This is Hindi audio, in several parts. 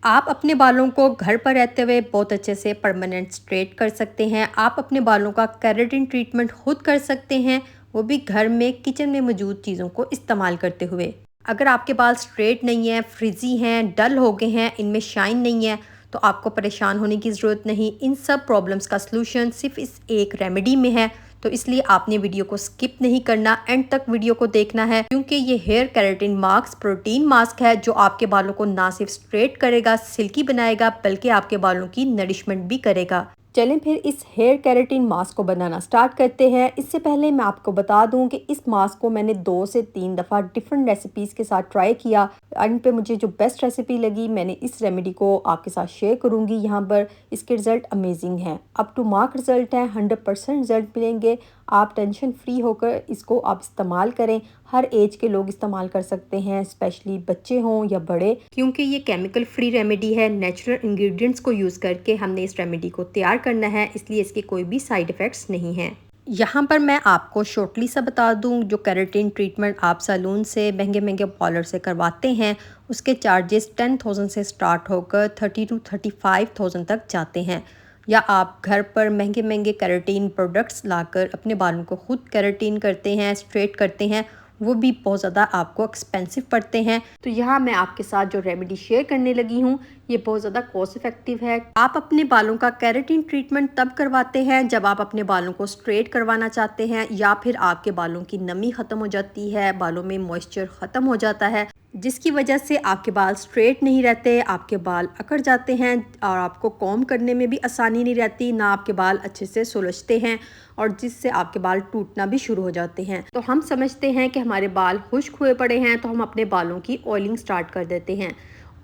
आप अपने बालों को घर पर रहते हुए बहुत अच्छे से परमानेंट स्ट्रेट कर सकते हैं। आप अपने बालों का केराटिन ट्रीटमेंट खुद कर सकते हैं, वो भी घर में किचन में मौजूद चीज़ों को इस्तेमाल करते हुए। अगर आपके बाल स्ट्रेट नहीं हैं, फ्रिजी हैं, डल हो गए हैं, इनमें शाइन नहीं है, तो आपको परेशान होने की ज़रूरत नहीं। इन सब प्रॉब्लम्स का सलूशन सिर्फ इस एक रेमेडी में है। तो इसलिए आपने वीडियो को स्किप नहीं करना, एंड तक वीडियो को देखना है, क्योंकि ये hair keratin mask protein mask है जो आपके बालों को ना सिर्फ स्ट्रेट करेगा, सिल्की बनाएगा, बल्कि आपके बालों की नरिशमेंट भी करेगा। चलें फिर इस हेयर केराटिन मास्क को बनाना स्टार्ट करते हैं। इससे पहले मैं आपको बता दूं कि इस मास्क को मैंने 2 से 3 दफ़ा डिफरेंट रेसिपीज़ के साथ ट्राई किया। इन पे मुझे जो बेस्ट रेसिपी लगी, मैंने इस रेमेडी को आपके साथ शेयर करूंगी यहाँ पर। इसके रिज़ल्ट अमेजिंग हैं, अप टू मार्क रिज़ल्ट हैं, 100% रिज़ल्ट मिलेंगे। आप टेंशन फ्री होकर इसको आप इस्तेमाल करें। हर एज के लोग इस्तेमाल कर सकते हैं, स्पेशली बच्चे हों या बड़े, क्योंकि ये केमिकल फ्री रेमेडी है। नेचुरल इंग्रेडिएंट्स को यूज़ करके हमने इस रेमेडी को तैयार करना है, इसलिए इसके कोई भी साइड इफ़ेक्ट्स नहीं हैं। यहाँ पर मैं आपको शॉर्टली सा बता दूँ, जो केराटिन ट्रीटमेंट आप सैलून से महंगे महंगे पार्लर से करवाते हैं, उसके चार्जेस 10,000 से स्टार्ट होकर 30 to 35,000 तक जाते हैं। या आप घर पर महंगे महंगे केराटिन प्रोडक्ट्स लाकर अपने बालों को खुद केराटिन करते हैं, स्ट्रेट करते हैं, वो भी बहुत ज़्यादा आपको एक्सपेंसिव पड़ते हैं। तो यहाँ मैं आपके साथ जो रेमेडी शेयर करने लगी हूँ, ये बहुत ज़्यादा कॉस्ट इफेक्टिव है। आप अपने बालों का केराटिन ट्रीटमेंट तब करवाते हैं जब आप अपने बालों को स्ट्रेट करवाना चाहते हैं, या फिर आपके बालों की नमी ख़त्म हो जाती है, बालों में मॉइस्चर ख़त्म हो जाता है, जिसकी वजह से आपके बाल स्ट्रेट नहीं रहते, आपके बाल अकड़ जाते हैं और आपको कॉम्ब करने में भी आसानी नहीं रहती, ना आपके बाल अच्छे से सुलझते हैं, और जिससे आपके बाल टूटना भी शुरू हो जाते हैं। तो हम समझते हैं कि हमारे बाल खुश्क हुए पड़े हैं, तो हम अपने बालों की ऑयलिंग स्टार्ट कर देते हैं।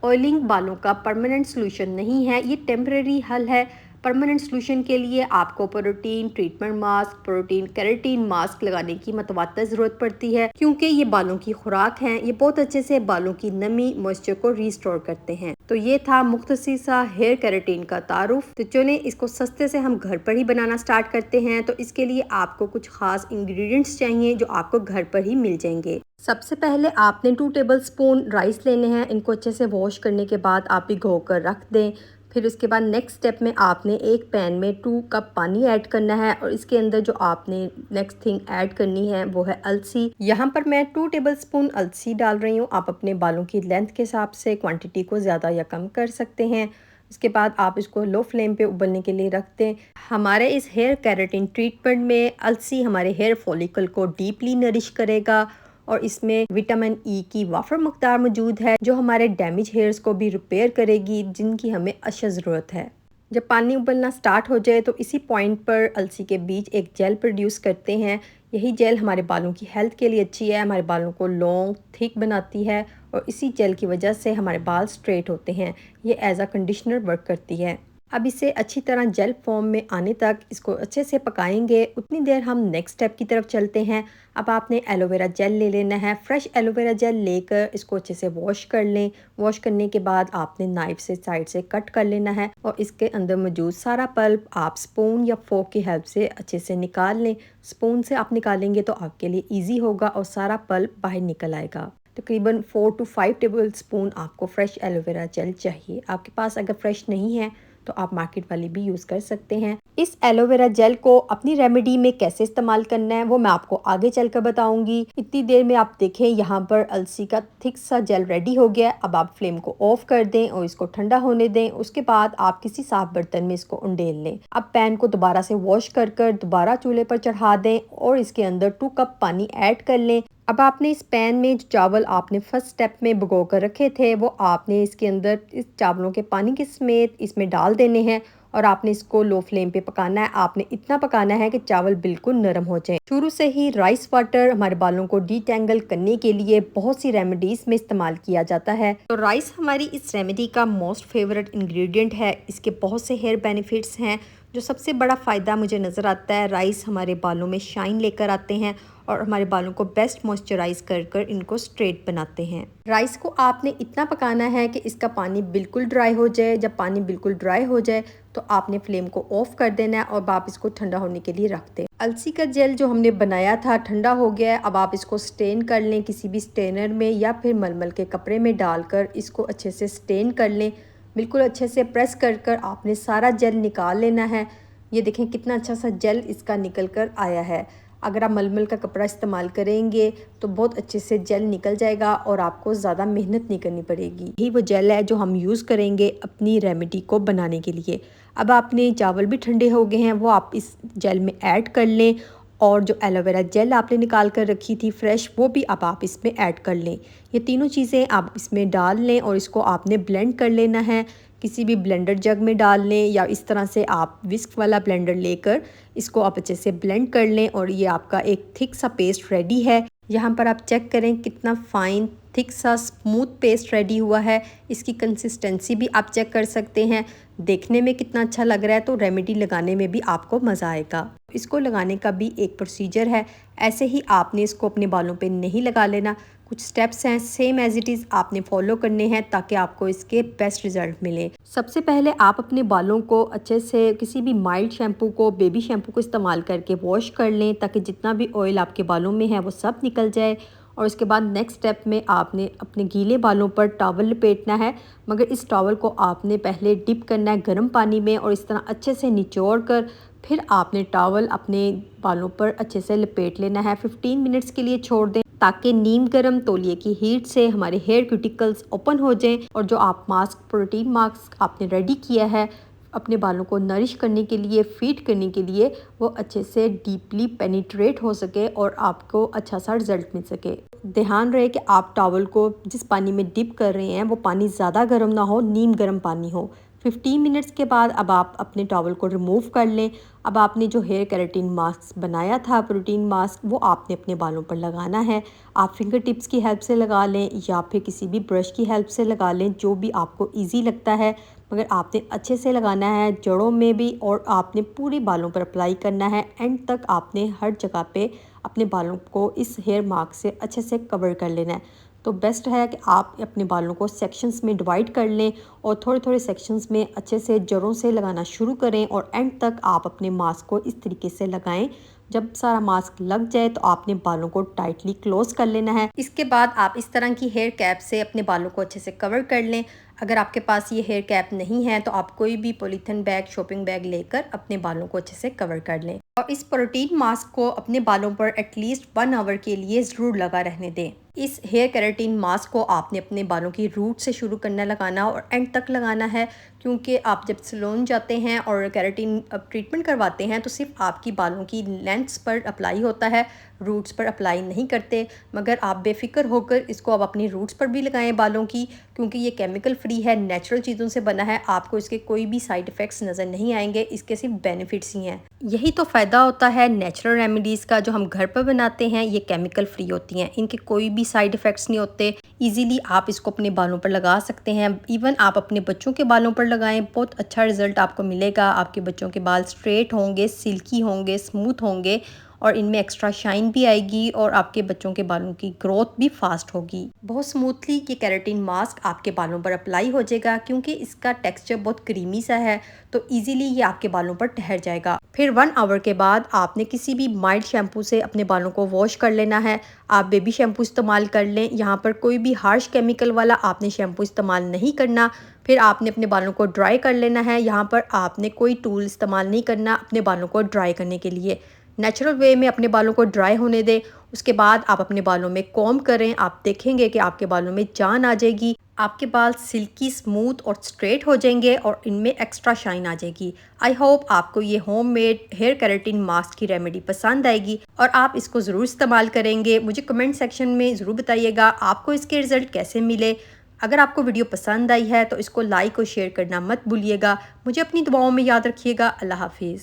ऑयलिंग बालों का परमानेंट सोल्यूशन नहीं है, ये टेम्परेरी हल है। परमानेंट सोल्यूशन के लिए आपको protein treatment mask, protein keratin mask लगाने की मतवाता ज़रूरत पड़ती है, क्योंकि ये बालों की खुराक हैं। ये बहुत अच्छे से बालों की नमी मॉइस्चर को रिस्टोर करते हैं। तो ये था मुख्तसर सा हेयर केराटिन का तारुफ। तो चलें इसको सस्ते से हम घर पर ही बनाना स्टार्ट करते हैं। तो इसके लिए आपको कुछ खास इंग्रेडिएंट्स चाहिए जो आपको घर पर ही मिल जाएंगे। सबसे पहले आपने 2 टेबल स्पून राइस लेने हैं। इनको अच्छे से वॉश करने के बाद आप भिगो कर रख दें। फिर उसके बाद नेक्स्ट स्टेप में आपने एक पैन में 2 कप पानी ऐड करना है, और इसके अंदर जो आपने नेक्स्ट थिंग ऐड करनी है वो है अलसी। यहाँ पर मैं 2 टेबल स्पून अलसी डाल रही हूँ। आप अपने बालों की लेंथ के हिसाब से क्वांटिटी को ज़्यादा या कम कर सकते हैं। उसके बाद आप इसको लो फ्लेम पे उबलने के लिए रख दें। हमारे इस हेयर केराटिन ट्रीटमेंट में अलसी हमारे हेयर फॉलिकल को डीपली नरिश करेगा, और इसमें विटामिन ई की वाफर मकदार मौजूद है, जो हमारे डैमेज हेयर्स को भी रिपेयर करेगी, जिनकी हमें अशद ज़रूरत है। जब पानी उबलना स्टार्ट हो जाए तो इसी पॉइंट पर अलसी के बीज एक जेल प्रोड्यूस करते हैं। यही जेल हमारे बालों की हेल्थ के लिए अच्छी है, हमारे बालों को लॉन्ग थिक बनाती है, और इसी जेल की वजह से हमारे बाल स्ट्रेट होते हैं। ये एज अ कंडीशनर वर्क करती है। अब इसे अच्छी तरह जेल फॉर्म में आने तक इसको अच्छे से पकाएंगे। उतनी देर हम नेक्स्ट स्टेप की तरफ चलते हैं। अब आपने एलोवेरा जेल ले लेना है। फ्रेश एलोवेरा जेल लेकर इसको अच्छे से वॉश कर लें। वॉश करने के बाद आपने नाइफ से साइड से कट कर लेना है, और इसके अंदर मौजूद सारा पल्प आप स्पून या फोक की हेल्प से अच्छे से निकाल लें। स्पून से आप निकालेंगे तो आपके लिए ईजी होगा और सारा पल्प बाहर निकल आएगा। तकरीबन 4 to 5 टेबल स्पून आपको फ्रेश एलोवेरा जेल चाहिए। आपके पास अगर फ्रेश नहीं है तो आप मार्केट वाली भी यूज़ कर सकते हैं। इस एलोवेरा जेल को अपनी रेमेडी में कैसे इस्तेमाल करना है वो मैं आपको आगे चलकर बताऊंगी। इतनी देर में आप देखें यहाँ पर अलसी का थिक सा जेल रेडी हो गया। अब आप फ्लेम को ऑफ कर दें और इसको ठंडा होने दें। उसके बाद आप किसी साफ बर्तन में इसको उंडेल लें। अब पैन को दोबारा से वॉश कर दोबारा चूल्हे पर चढ़ा दें, और इसके अंदर 2 कप पानी ऐड कर लें। अब आपने इस पैन में जो चावल आपने फर्स्ट स्टेप में भिगो कर रखे थे, वो आपने इसके अंदर इस चावलों के पानी के समेत इसमें डाल देने हैं, और आपने इसको लो फ्लेम पे पकाना है। आपने इतना पकाना है कि चावल बिल्कुल नरम हो जाए। शुरू से ही राइस वाटर हमारे बालों को डिटेंगल करने के लिए बहुत सी रेमेडीज में इस्तेमाल किया जाता है। तो राइस हमारी इस रेमेडी का मोस्ट फेवरेट इंग्रेडिएंट है। इसके बहुत से हेयर बेनिफिट्स हैं। जो सबसे बड़ा फ़ायदा मुझे नज़र आता है, राइस हमारे बालों में शाइन लेकर आते हैं, और हमारे बालों को बेस्ट मॉइस्चराइज कर इनको स्ट्रेट बनाते हैं। राइस को आपने इतना पकाना है कि इसका पानी बिल्कुल ड्राई हो जाए। जब पानी बिल्कुल ड्राई हो जाए तो आपने फ्लेम को ऑफ कर देना है, और आप इसको ठंडा होने के लिए रख दें। अलसी का जेल जो हमने बनाया था ठंडा हो गया है। अब आप इसको स्टेन कर लें किसी भी स्टेनर में, या फिर मलमल के कपड़े में डालकर इसको अच्छे से स्टेन कर लें। बिल्कुल अच्छे से प्रेस कर कर आपने सारा जेल निकाल लेना है। ये देखें कितना अच्छा सा जेल इसका निकल कर आया है। अगर आप मलमल का कपड़ा इस्तेमाल करेंगे तो बहुत अच्छे से जेल निकल जाएगा और आपको ज़्यादा मेहनत नहीं करनी पड़ेगी। यही वो जेल है जो हम यूज़ करेंगे अपनी रेमेडी को बनाने के लिए। अब आपने चावल भी ठंडे हो गए हैं, वो आप इस जेल में ऐड कर लें, और जो एलोवेरा जेल आपने निकाल कर रखी थी फ्रेश, वो भी अब आप इसमें ऐड कर लें। ये तीनों चीज़ें आप इसमें डाल लें और इसको आपने ब्लेंड कर लेना है। किसी भी ब्लेंडर जग में डाल लें या इस तरह से आप विस्क वाला ब्लेंडर लेकर इसको आप अच्छे से ब्लेंड कर लें और ये आपका एक थिक सा पेस्ट रेडी है। यहाँ पर आप चेक करें कितना फ़ाइन थिक सा स्मूथ पेस्ट रेडी हुआ है। इसकी कंसिस्टेंसी भी आप चेक कर सकते हैं। देखने में कितना अच्छा लग रहा है, तो रेमेडी लगाने में भी आपको मज़ा आएगा। इसको लगाने का भी एक प्रोसीजर है, ऐसे ही आपने इसको अपने बालों पे नहीं लगा लेना। कुछ स्टेप्स हैं सेम एज इट इज़ आपने फॉलो करने हैं ताकि आपको इसके बेस्ट रिजल्ट मिले। सबसे पहले आप अपने बालों को अच्छे से किसी भी माइल्ड शैम्पू को, बेबी शैम्पू को इस्तेमाल करके वॉश कर लें ताकि जितना भी ऑयल आपके बालों में है वो सब निकल जाए। और उसके बाद नेक्स्ट स्टेप में आपने अपने गीले बालों पर टॉवल लपेटना है, मगर इस टॉवल को आपने पहले डिप करना है गर्म पानी में और इस तरह अच्छे से निचोड़ कर फिर आपने टॉवल अपने बालों पर अच्छे से लपेट लेना है। 15 मिनट्स के लिए छोड़ दें ताकि नीम गर्म तौलिए की हीट से हमारे हेयर क्यूटिकल्स ओपन हो जाएं और जो आप मास्क, प्रोटीन मास्क आपने रेडी किया है अपने बालों को नरिश करने के लिए, फीड करने के लिए, वो अच्छे से डीपली पेनिट्रेट हो सके और आपको अच्छा सा रिजल्ट मिल सके। ध्यान रहे कि आप टॉवल को जिस पानी में डिप कर रहे हैं वो पानी ज़्यादा गर्म ना हो, नीम गर्म पानी हो। 15 मिनट्स के बाद अब आप अपने टॉवल को रिमूव कर लें। अब आपने जो हेयर केराटिन मास्क बनाया था, प्रोटीन मास्क, वो आपने अपने बालों पर लगाना है। आप फिंगर टिप्स की हेल्प से लगा लें या फिर किसी भी ब्रश की हेल्प से लगा लें, जो भी आपको ईजी लगता है, मगर आपने अच्छे से लगाना है जड़ों में भी और आपने पूरे बालों पर अप्लाई करना है। एंड तक आपने हर जगह पे अपने बालों को इस हेयर मास्क से अच्छे से कवर कर लेना है। तो बेस्ट है कि आप अपने बालों को सेक्शंस में डिवाइड कर लें और थोड़े थोड़े सेक्शंस में अच्छे से जड़ों से लगाना शुरू करें और एंड तक आप अपने मास्क को इस तरीके से लगाएं। जब सारा मास्क लग जाए तो आपने बालों को टाइटली क्लोज कर लेना है। इसके बाद आप इस तरह की हेयर कैप से अपने बालों को अच्छे से कवर कर लें। अगर आपके पास ये हेयर कैप नहीं है तो आप कोई भी पॉलीथीन बैग, शॉपिंग बैग लेकर अपने बालों को अच्छे से कवर कर लें और इस प्रोटीन मास्क को अपने बालों पर एटलीस्ट 1 आवर के लिए ज़रूर लगा रहने दें। इस हेयर केराटिन मास्क को आपने अपने बालों की रूट से शुरू करना लगाना और एंड तक लगाना है, क्योंकि आप जब सैलून जाते हैं और केराटिन ट्रीटमेंट करवाते हैं तो सिर्फ आपकी बालों की लेंथ्स पर अप्लाई होता है, रूट्स पर अप्लाई नहीं करते। मगर आप बेफिक्र होकर इसको आप अपनी रूट्स पर भी लगाएं बालों की, क्योंकि ये केमिकल फ्री है, नेचुरल चीज़ों से बना है। आपको इसके कोई भी साइड इफ़ेक्ट्स नज़र नहीं आएंगे, इसके सिर्फ बेनिफिट्स ही हैं। यही तो फ़ायदा होता है नेचुरल रेमेडीज़ का, जो हम घर पर बनाते हैं ये केमिकल फ्री होती हैं, इनके कोई भी साइड इफ़ेक्ट्स नहीं होते। इजीली आप इसको अपने बालों पर लगा सकते हैं। इवन आप अपने बच्चों के बालों पर लगाएं, बहुत अच्छा रिजल्ट आपको मिलेगा। आपके बच्चों के बाल स्ट्रेट होंगे, सिल्की होंगे, स्मूथ होंगे और इनमें एक्स्ट्रा शाइन भी आएगी और आपके बच्चों के बालों की ग्रोथ भी फास्ट होगी। बहुत स्मूथली ये केराटिन मास्क आपके बालों पर अप्लाई हो जाएगा, क्योंकि इसका टेक्सचर बहुत क्रीमी सा है, तो इजीली ये आपके बालों पर ठहर जाएगा। फिर 1 आवर के बाद आपने किसी भी माइल्ड शैम्पू से अपने बालों को वॉश कर लेना है। आप बेबी शैम्पू इस्तेमाल कर लें, यहाँ पर कोई भी हार्श केमिकल वाला आपने शैम्पू इस्तेमाल नहीं करना। फिर आपने अपने बालों को ड्राई कर लेना है। यहाँ पर आपने कोई टूल इस्तेमाल नहीं करना अपने बालों को ड्राई करने के लिए। नेचुरल वे में अपने बालों को ड्राई होने दें। उसके बाद आप अपने बालों में कॉम्ब करें, आप देखेंगे कि आपके बालों में जान आ जाएगी, आपके बाल सिल्की, स्मूथ और स्ट्रेट हो जाएंगे और इनमें एक्स्ट्रा शाइन आ जाएगी। आई होप आपको ये होममेड हेयर केराटिन मास्क की रेमेडी पसंद आएगी और आप इसको ज़रूर इस्तेमाल करेंगे। मुझे कमेंट सेक्शन में ज़रूर बताइएगा आपको इसके रिज़ल्ट कैसे मिले। अगर आपको वीडियो पसंद आई है तो इसको लाइक और शेयर करना मत भूलिएगा। मुझे अपनी दुआओं में याद रखिएगा। अल्लाह हाफिज़।